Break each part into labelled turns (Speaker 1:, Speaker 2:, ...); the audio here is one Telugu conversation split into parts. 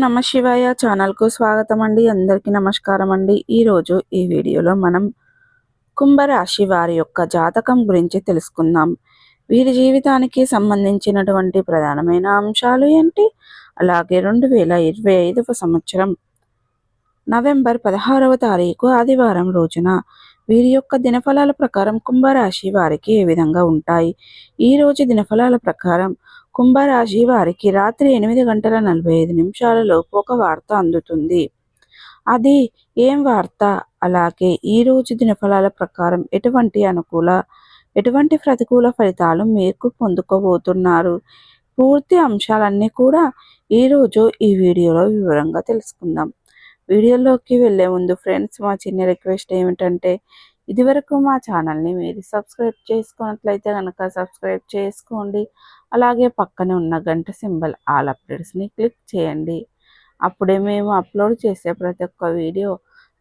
Speaker 1: నమ శివాయ ఛానల్కు స్వాగతం అండి. అందరికీ నమస్కారం అండి. ఈరోజు ఈ వీడియోలో మనం కుంభరాశి వారి యొక్క జాతకం గురించి తెలుసుకుందాం. వీరి జీవితానికి సంబంధించినటువంటి ప్రధానమైన అంశాలు ఏంటి, అలాగే 2025వ సంవత్సరం నవంబర్ 16వ తారీఖు ఆదివారం రోజున వీరి యొక్క దినఫలాల ప్రకారం కుంభరాశి వారికి ఏ విధంగా ఉంటాయి. ఈరోజు దినఫలాల ప్రకారం కుంభరాశి వారికి రాత్రి 8:45 లోపు ఒక వార్త అందుతుంది. అది ఏం వార్త, అలాగే ఈరోజు దినఫలాల ప్రకారం ఎటువంటి అనుకూల ఎటువంటి ప్రతికూల ఫలితాలు మీకు పొందుకోబోతున్నారు, పూర్తి అంశాలన్నీ కూడా ఈరోజు ఈ వీడియోలో వివరంగా తెలుసుకుందాం. వీడియోలోకి వెళ్ళే ముందు ఫ్రెండ్స్, మా చిన్న రిక్వెస్ట్ ఏమిటంటే, ఇదివరకు మా ఛానల్ని మీరు సబ్స్క్రైబ్ చేసుకున్నట్లయితే కనుక సబ్స్క్రైబ్ చేసుకోండి. అలాగే పక్కనే ఉన్న గంట సింబల్ ఆల్ అప్డేట్స్ని క్లిక్ చేయండి. అప్పుడే మేము అప్లోడ్ చేసే ప్రతి ఒక్క వీడియో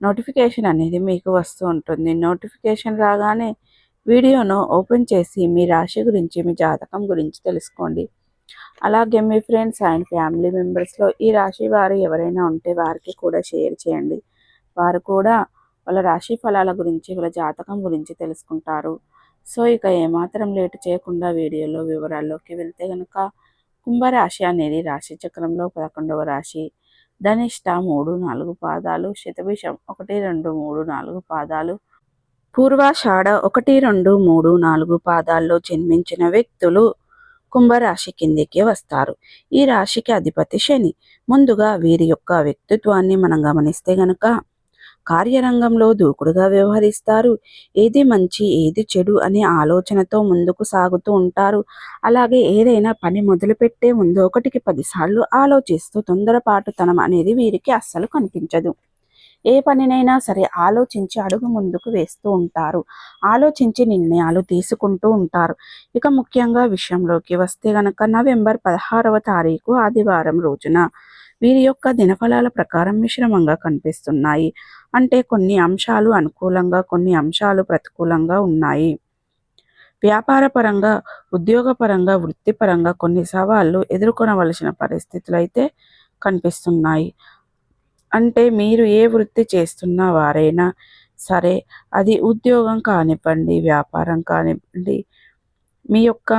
Speaker 1: నోటిఫికేషన్ అనేది మీకు వస్తూ ఉంటుంది. నోటిఫికేషన్ రాగానే వీడియోను ఓపెన్ చేసి మీ రాశి గురించి, మీ జాతకం గురించి తెలుసుకోండి. అలాగే మీ ఫ్రెండ్స్ అండ్ ఫ్యామిలీ మెంబర్స్లో ఈ రాశి వారు ఎవరైనా ఉంటే వారికి కూడా షేర్ చేయండి. వారు కూడా వాళ్ళ రాశి ఫలాల గురించి, వాళ్ళ జాతకం గురించి తెలుసుకుంటారు. సో ఇక ఏమాత్రం లేట్ చేయకుండా వీడియోలో వివరాల్లోకి వెళ్తే కనుక, కుంభరాశి అనేది రాశి చక్రంలో 11వ రాశి. ధనిష్ట 3-4 పాదాలు, శతభిషం 1-2-3-4 పాదాలు, పూర్వాషాఢ 1-2-3-4 పాదాల్లో జన్మించిన వ్యక్తులు కుంభరాశి కిందికి వస్తారు. ఈ రాశికి అధిపతి శని. ముందుగా వీరి యొక్క వ్యక్తిత్వాన్ని మనం గమనిస్తే గనక, కార్యరంగంలో దూకుడుగా వ్యవహరిస్తారు. ఏది మంచి ఏది చెడు అనే ఆలోచనతో ముందుకు సాగుతూ ఉంటారు. అలాగే ఏదైనా పని మొదలుపెట్టే ముందు 1కి 10 సార్లు ఆలోచిస్తూ తొందరపాటుతనం అనేది వీరికి అస్సలు కనిపించదు. ఏ పనినైనా సరే ఆలోచించి అడుగు ముందుకు వేస్తూ ఉంటారు. ఆలోచించి నిర్ణయాలు తీసుకుంటూ ఉంటారు. ఇక ముఖ్యంగా విషయంలోకి వస్తే గనక, నవంబర్ 16వ తారీఖు ఆదివారం రోజున వీరి యొక్క దినఫలాల ప్రకారం మిశ్రమంగా కనిపిస్తున్నాయి. అంటే కొన్ని అంశాలు అనుకూలంగా, కొన్ని అంశాలు ప్రతికూలంగా ఉన్నాయి. వ్యాపారపరంగా, ఉద్యోగపరంగా, వృత్తిపరంగా కొన్ని సవాళ్లు ఎదుర్కొనవలసిన పరిస్థితులు అయితే కనిపిస్తున్నాయి. అంటే మీరు ఏ వృత్తి చేస్తున్న వారైనా సరే, అది ఉద్యోగం కానివ్వండి, వ్యాపారం కానివ్వండి, మీ యొక్క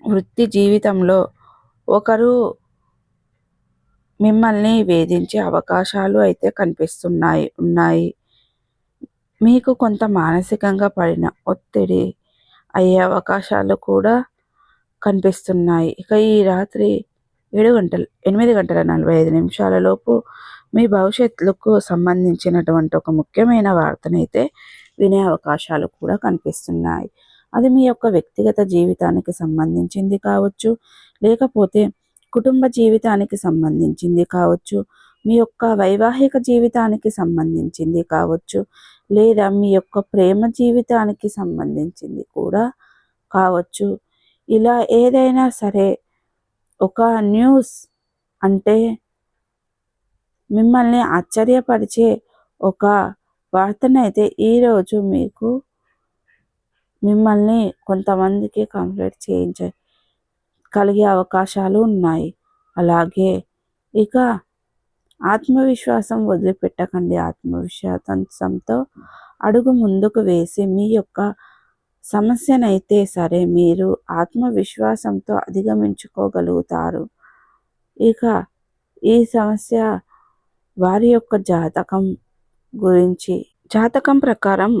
Speaker 1: వృత్తి జీవితంలో ఒకరు మిమ్మల్ని వేధించే అవకాశాలు అయితే ఉన్నాయి. మీకు కొంత మానసికంగా పడిన ఒత్తిడి అయ్యే అవకాశాలు కూడా కనిపిస్తున్నాయి. ఇక ఈ రాత్రి 8:45 లోపు మీ భవిష్యత్తుకు సంబంధించినటువంటి ఒక ముఖ్యమైన వార్తనైతే వినే అవకాశాలు కూడా కనిపిస్తున్నాయి. అది మీ యొక్క వ్యక్తిగత జీవితానికి సంబంధించింది కావచ్చు, లేకపోతే కుటుంబ జీవితానికి సంబంధించింది కావచ్చు, మీ యొక్క వైవాహిక జీవితానికి సంబంధించింది కావచ్చు, లేదా మీ యొక్క ప్రేమ జీవితానికి సంబంధించింది కూడా కావచ్చు. ఇలా ఏదైనా సరే ఒక న్యూస్, అంటే మిమ్మల్ని ఆశ్చర్యపరిచే ఒక వార్తనైతే ఈరోజు మిమ్మల్ని కొంతమందికి కంప్లీట్ కలిగే అవకాశాలు ఉన్నాయి. అలాగే ఇక ఆత్మవిశ్వాసం వదిలిపెట్టకండి. ఆత్మవిశ్వాసంతో అడుగు ముందుకు వేసి మీ యొక్క సమస్యనైతే సరే మీరు ఆత్మవిశ్వాసంతో అధిగమించుకోగలుగుతారు. ఇక ఈ సమస్య వారి యొక్క జాతకం ప్రకారం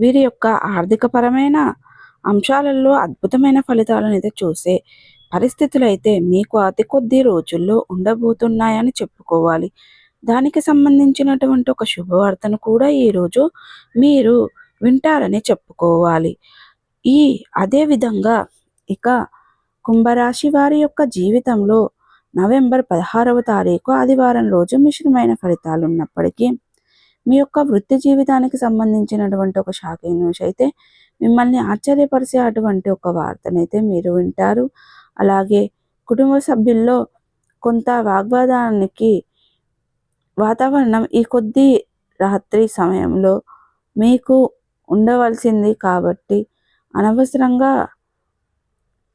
Speaker 1: వీరి యొక్క ఆర్థికపరమైన అంశాలలో అద్భుతమైన ఫలితాలను అయితే చూసే పరిస్థితులు అయితే మీకు అతి కొద్ది రోజుల్లో ఉండబోతున్నాయని చెప్పుకోవాలి. దానికి సంబంధించినటువంటి ఒక శుభవార్తను కూడా ఈరోజు మీరు వింటారని చెప్పుకోవాలి. అదేవిధంగా ఇక కుంభరాశి వారి యొక్క జీవితంలో నవంబర్ 16వ తారీఖు ఆదివారం రోజు మిశ్రమైన ఫలితాలు ఉన్నప్పటికీ, మీ యొక్క వృత్తి జీవితానికి సంబంధించినటువంటి ఒక షాకింగ్ న్యూస్ అయితే మిమ్మల్ని ఆశ్చర్యపరిచే అటువంటి ఒక వార్తనైతే మీరు వింటారు. అలాగే కుటుంబ సభ్యుల్లో కొంత వాగ్వాదానికి వాతావరణం ఈ కొద్ది రాత్రి సమయంలో మీకు ఉండవలసింది కాబట్టి, అనవసరంగా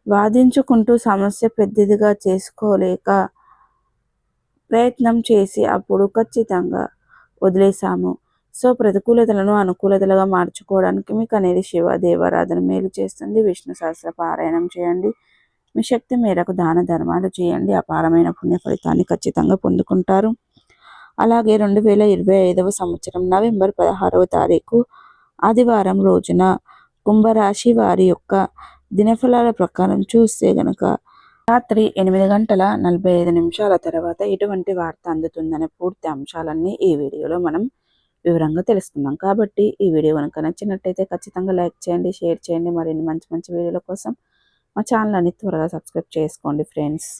Speaker 1: వాదించుకుంటూ సమస్య పెద్దదిగా చేసుకోలేక ప్రయత్నం చేసి అప్పుడు ఖచ్చితంగా వదిలేసాము. సో ప్రతికూలతలను అనుకూలతలుగా మార్చుకోవడానికి మీకు అనేది శివ దేవారాధన మేలు చేస్తుంది. విష్ణు సహస్ర పారాయణం చేయండి. మీ శక్తి మేరకు దాన ధర్మాలు చేయండి. అపారమైన పుణ్య ఫలితాన్ని ఖచ్చితంగా పొందుకుంటారు. అలాగే 2025వ సంవత్సరం నవంబర్ 16వ తారీఖు ఆదివారం రోజున కుంభరాశి వారి యొక్క దినఫలాల ప్రకారం చూస్తే గనక రాత్రి 8:45 తర్వాత ఎటువంటి వార్త అందుతుందనే పూర్తి అంశాలన్నీ ఈ వీడియోలో మనం వివరంగా తెలుసుకుందాం. కాబట్టి ఈ వీడియో కనుక నచ్చినట్టయితే ఖచ్చితంగా లైక్ చేయండి, షేర్ చేయండి. మరిన్ని మంచి మంచి వీడియోల కోసం మా ఛానల్ని త్వరగా సబ్స్క్రైబ్ చేసుకోండి ఫ్రెండ్స్.